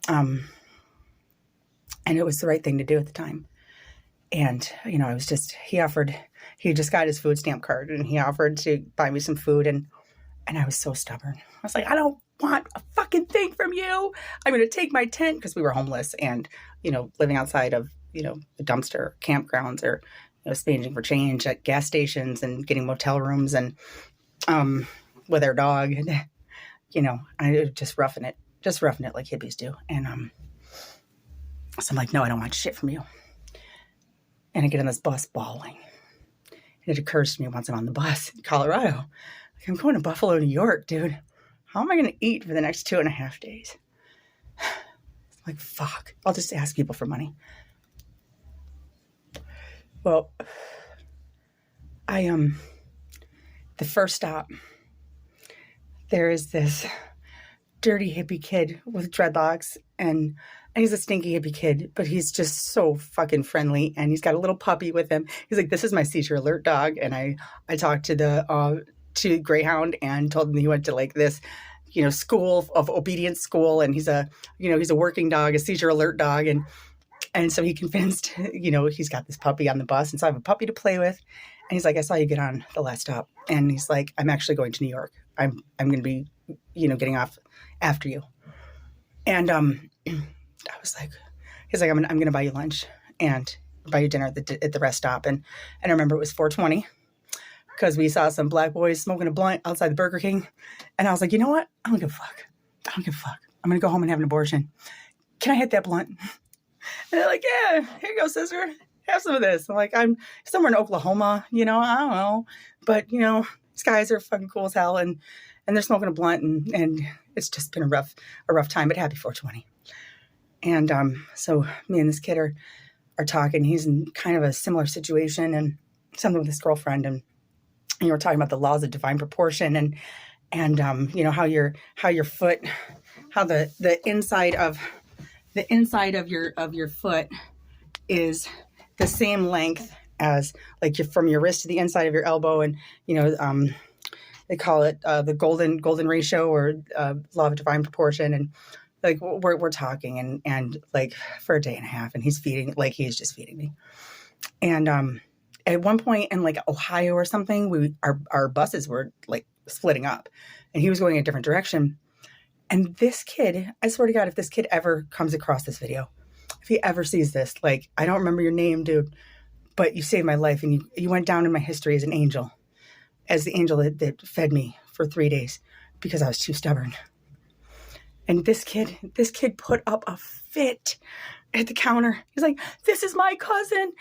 And it was the right thing to do at the time. And, I was just, he just got his food stamp card and he offered to buy me some food. And I was so stubborn. I was like, I don't want a fucking thing from you. I'm going to take my tent, because we were homeless and, living outside of, the dumpster campgrounds, or, sponging for change at gas stations and getting motel rooms and, with our dog. And, I just roughing it like hippies do. And, so I'm like, no, I don't want shit from you. And I get on this bus bawling. And it occurs to me once I'm on the bus in Colorado, like, I'm going to Buffalo, New York, dude. How am I going to eat for the next 2.5 days? Like, fuck, I'll just ask people for money. Well, the first stop, there is this dirty hippie kid with dreadlocks, and he's a stinky hippie kid, but he's just so fucking friendly, and he's got a little puppy with him. He's like, this is my seizure alert dog. And I talked to Greyhound and told him he went to like this, school of obedience school, and he's a working dog, a seizure alert dog. And so he convinced, he's got this puppy on the bus. And so I have a puppy to play with. And he's like, I saw you get on the last stop. And he's like, I'm actually going to New York. I'm going to be, getting off after you. And I was like, he's like, I'm going to buy you lunch and buy you dinner at the rest stop. And I remember it was 4:20 because we saw some black boys smoking a blunt outside the Burger King. And I was like, you know what? I don't give a fuck. I'm going to go home and have an abortion. Can I hit that blunt? And they're like, yeah, here you go, sister. Have some of this. I'm like, I'm somewhere in Oklahoma, I don't know. But, these guys are fucking cool as hell. And they're smoking a blunt. And it's just been a rough time, but happy 420. And so me and this kid are talking. He's in kind of a similar situation and something with his girlfriend. And we're talking about the laws of divine proportion and how your foot, how the inside of your foot is the same length as like from your wrist to the inside of your elbow. And, they call it the golden ratio, or law of divine proportion. And like we're talking and like for a day and a half, and he's just feeding me. And at one point in like Ohio or something, our buses were like splitting up, and he was going a different direction. And this kid, I swear to God, if this kid ever comes across this video, if he ever sees this, like, I don't remember your name, dude, but you saved my life, and you went down in my history as an angel, as the angel that fed me for 3 days because I was too stubborn. And this kid put up a fit at the counter. He's like, this is my cousin.